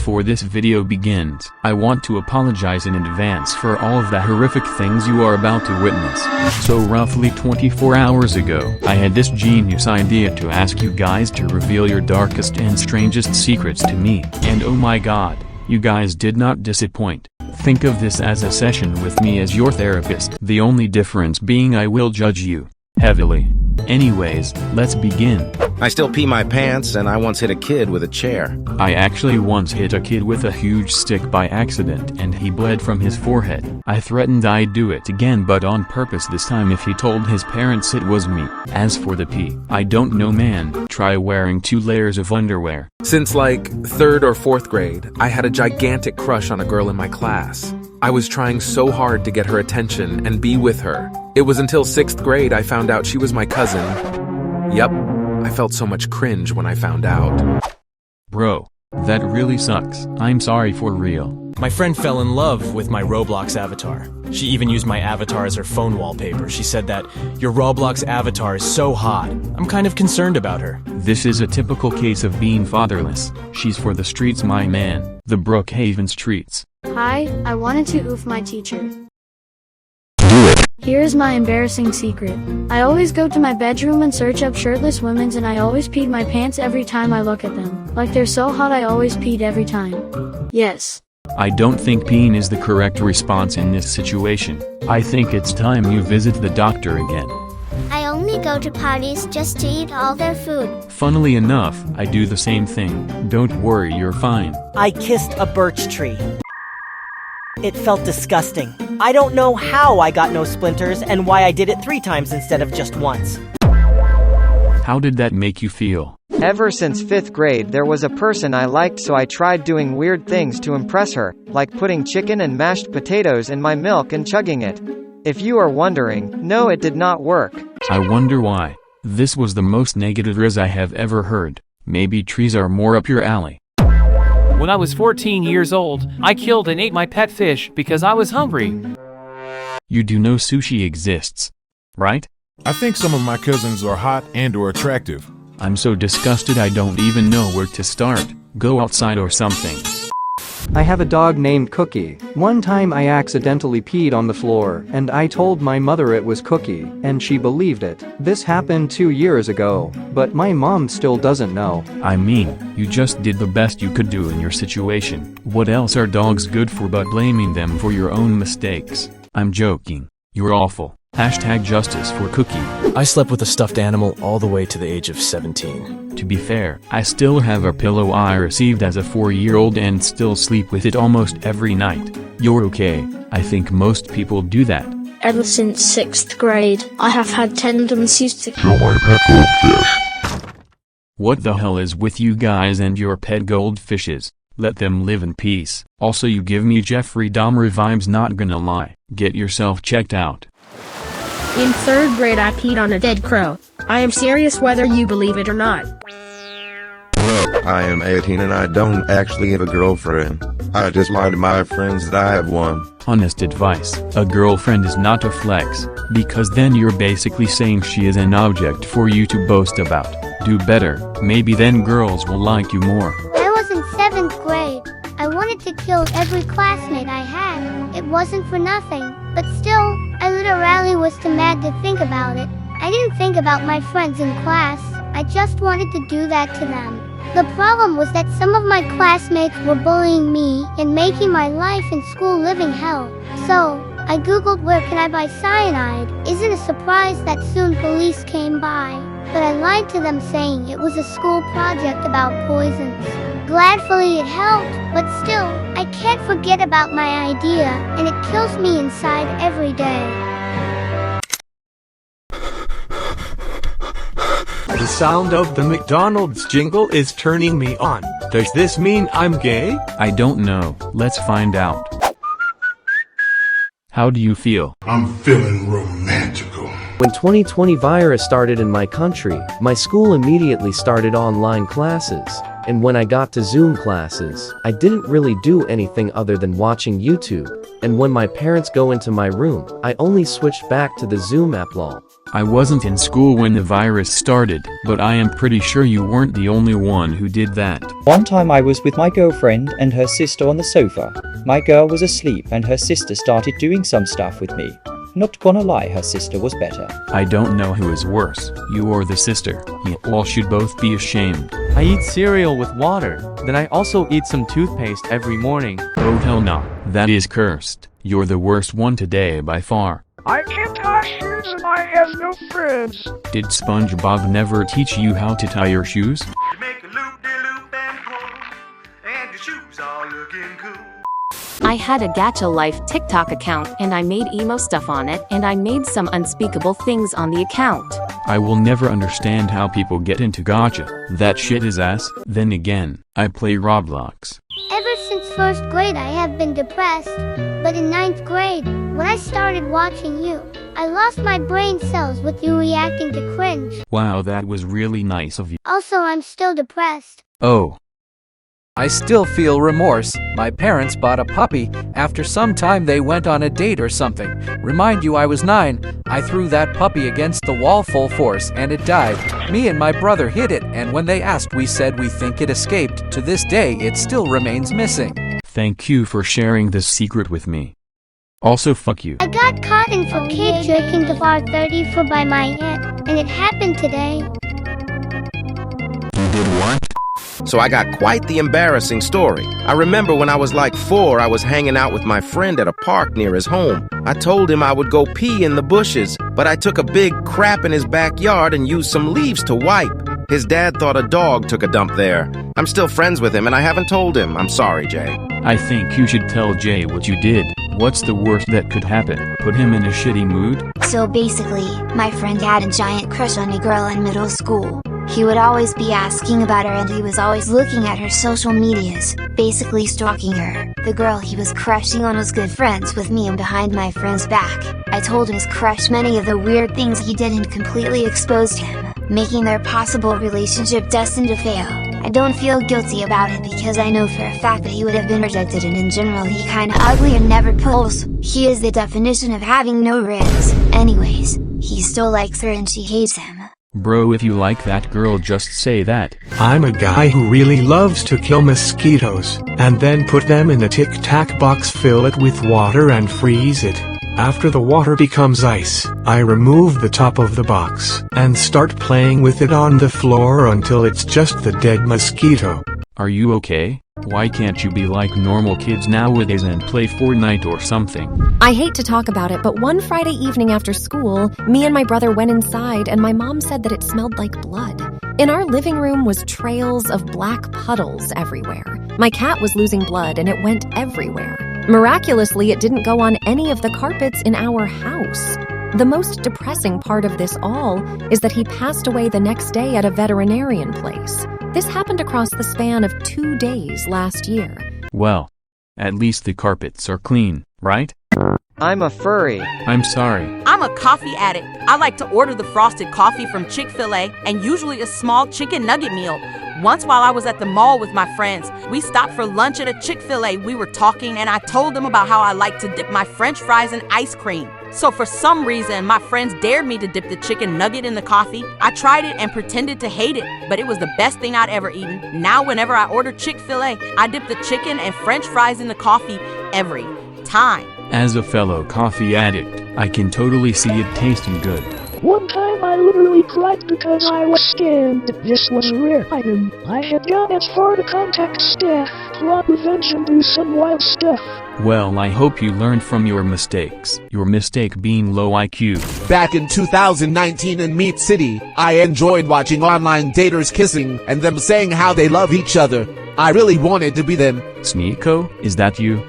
Before this video begins, I want to apologize in advance for all of the horrific things you are about to witness. So roughly 24 hours ago, I had this genius idea to ask you guys to reveal your darkest and strangest secrets to me. And oh my god, you guys did not disappoint. Think of this as a session with me as your therapist. The only difference being I will judge you heavily. Anyways, let's begin. I still pee my pants, and I once hit a kid with a chair. I actually once hit a kid with a huge stick by accident and he bled from his forehead. I threatened I'd do it again but on purpose this time if he told his parents it was me. As for the pee, I don't know man, try wearing 2 layers of underwear. Since like 3rd or 4th grade, I had a gigantic crush on a girl in my class. I was trying so hard to get her attention and be with her. It was until 6th grade I found out she was my cousin. Yup, I felt so much cringe when I found out. Bro, that really sucks. I'm sorry for real. My friend fell in love with my Roblox avatar. She even used my avatar as her phone wallpaper. She said that, "Your Roblox avatar is so hot." I'm kind of concerned about her. This is a typical case of being fatherless. She's for the streets, my man. The Brookhaven streets. Hi, I wanted to oof my teacher. Do it. Here's my embarrassing secret. I always go to my bedroom and search up shirtless women's and I always peed my pants every time I look at them. Like they're so hot I always peed every time. Yes. I don't think peeing is the correct response in this situation. I think it's time you visit the doctor again. I only go to parties just to eat all their food. Funnily enough, I do the same thing. Don't worry, you're fine. I kissed a birch tree. It felt disgusting. I don't know how I got no splinters and why I did it 3 times instead of just once. How did that make you feel? Ever since 5th grade there was a person I liked, so I tried doing weird things to impress her, like putting chicken and mashed potatoes in my milk and chugging it. If you are wondering, no, it did not work. I wonder why. This was the most negative riz I have ever heard. Maybe trees are more up your alley. When I was 14 years old, I killed and ate my pet fish because I was hungry. You do know sushi exists, right? I think some of my cousins are hot and or attractive. I'm so disgusted I don't even know where to start. Go outside or something. I have a dog named Cookie. One time I accidentally peed on the floor, and I told my mother it was Cookie, and she believed it. This happened 2 years ago, but my mom still doesn't know. I mean, you just did the best you could do in your situation. What else are dogs good for but blaming them for your own mistakes? I'm joking. You're awful. Hashtag justice for Cookie. I slept with a stuffed animal all the way to the age of 17. To be fair, I still have a pillow I received as a 4-year-old and still sleep with it almost every night. You're okay. I think most people do that. Ever since 6th grade, I have had tendencies to kill my pet goldfish. What the hell is with you guys and your pet goldfishes? Let them live in peace. Also, you give me Jeffrey Dahmer vibes, not gonna lie. Get yourself checked out. In 3rd grade I peed on a dead crow. I am serious whether you believe it or not. Well, I am 18 and I don't actually have a girlfriend. I just lie to my friends that I have one. Honest advice, a girlfriend is not a flex, because then you're basically saying she is an object for you to boast about. Do better, maybe then girls will like you more. I was in 7th grade. I wanted to kill every classmate I had. It wasn't for nothing, but still, I literally was too mad to think about it. I didn't think about my friends in class. I just wanted to do that to them. The problem was that some of my classmates were bullying me and making my life in school living hell. So, I googled where can I buy cyanide. Isn't a surprise that soon police came by. But I lied to them saying it was a school project about poisons. Gladfully it helped, but still, I can't forget about my idea, and it kills me inside every day. The sound of the McDonald's jingle is turning me on. Does this mean I'm gay? I don't know. Let's find out. How do you feel? I'm feeling romantical. When 2020 virus started in my country, my school immediately started online classes. And when I got to Zoom classes, I didn't really do anything other than watching YouTube. And when my parents go into my room, I only switched back to the Zoom app lol. I wasn't in school when the virus started, but I am pretty sure you weren't the only one who did that. One time I was with my girlfriend and her sister on the sofa. My girl was asleep and her sister started doing some stuff with me. Not gonna lie, her sister was better. I don't know who is worse, you or the sister. You all should both be ashamed. I eat cereal with water, then I also eat some toothpaste every morning. Oh hell no, that is cursed. You're the worst one today by far. I can't tie shoes and I have no friends. Did SpongeBob never teach you how to tie your shoes? You make a loop-de-loop and pull, and your shoes are looking cool. I had a Gacha Life TikTok account and I made emo stuff on it and I made some unspeakable things on the account. I will never understand how people get into gacha. That shit is ass. Then again, I play Roblox. Ever since 1st grade I have been depressed, but in 9th grade, when I started watching you, I lost my brain cells with you reacting to cringe. Wow, that was really nice of you. Also, I'm still depressed. Oh. I still feel remorse. My parents bought a puppy. After some time they went on a date or something. Remind you I was 9. I threw that puppy against the wall full force and it died. Me and my brother hid it and when they asked we said we think it escaped. To this day it still remains missing. Thank you for sharing this secret with me. Also fuck you. I got caught in for kid drinking the bar 30 for by my aunt, and it happened today. You did what? So I got quite the embarrassing story. I remember when I was like 4, I was hanging out with my friend at a park near his home. I told him I would go pee in the bushes, but I took a big crap in his backyard and used some leaves to wipe. His dad thought a dog took a dump there. I'm still friends with him and I haven't told him. I'm sorry, Jay. I think you should tell Jay what you did. What's the worst that could happen? Put him in a shitty mood? So basically, my friend had a giant crush on a girl in middle school. He would always be asking about her and he was always looking at her social medias, basically stalking her. The girl he was crushing on was good friends with me and behind my friend's back. I told his crush many of the weird things he did and completely exposed him, making their possible relationship destined to fail. I don't feel guilty about it because I know for a fact that he would have been rejected and in general he kinda ugly and never pulls. He is the definition of having no riz. Anyways, he still likes her and she hates him. Bro, if you like that girl, just say that. I'm a guy who really loves to kill mosquitoes, and then put them in a tic-tac box, fill it with water and freeze it. After the water becomes ice, I remove the top of the box, and start playing with it on the floor until it's just the dead mosquito. Are you okay? Why can't you be like normal kids nowadays and play Fortnite or something? I hate to talk about it, but one Friday evening after school, me and my brother went inside and my mom said that it smelled like blood. In our living room was trails of black puddles everywhere. My cat was losing blood and it went everywhere. Miraculously, it didn't go on any of the carpets in our house. The most depressing part of this all is that he passed away the next day at a veterinarian place. This happened across the span of 2 days last year. Well, at least the carpets are clean, right? I'm a furry. I'm sorry. I'm a coffee addict. I like to order the frosted coffee from Chick-fil-A and usually a small chicken nugget meal. Once while I was at the mall with my friends, we stopped for lunch at a Chick-fil-A. We were talking and I told them about how I like to dip my French fries in ice cream. So for some reason, my friends dared me to dip the chicken nugget in the coffee. I tried it and pretended to hate it, but it was the best thing I'd ever eaten. Now whenever I order Chick-fil-A, I dip the chicken and French fries in the coffee every time. As a fellow coffee addict, I can totally see it tasting good. One time I literally cried because I was scared. This was a rare item. I had gone as far to contact staff, plot revenge and do some wild stuff. Well, I hope you learned from your mistakes. Your mistake being low IQ. Back in 2019 in Meat City, I enjoyed watching online daters kissing and them saying how they love each other. I really wanted to be them. Sneeko, is that you?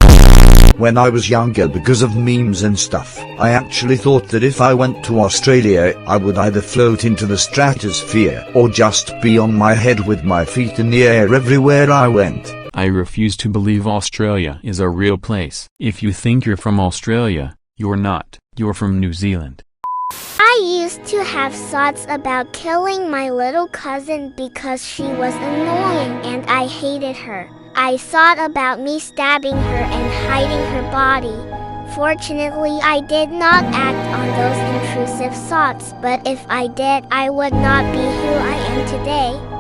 When I was younger, because of memes and stuff, I actually thought that if I went to Australia, I would either float into the stratosphere or just be on my head with my feet in the air everywhere I went. I refuse to believe Australia is a real place. If you think you're from Australia, you're not. You're from New Zealand. I I used to have thoughts about killing my little cousin because she was annoying and I hated her. I thought about me stabbing her and hiding her body. Fortunately, I did not act on those intrusive thoughts, but if I did, I would not be who I am today.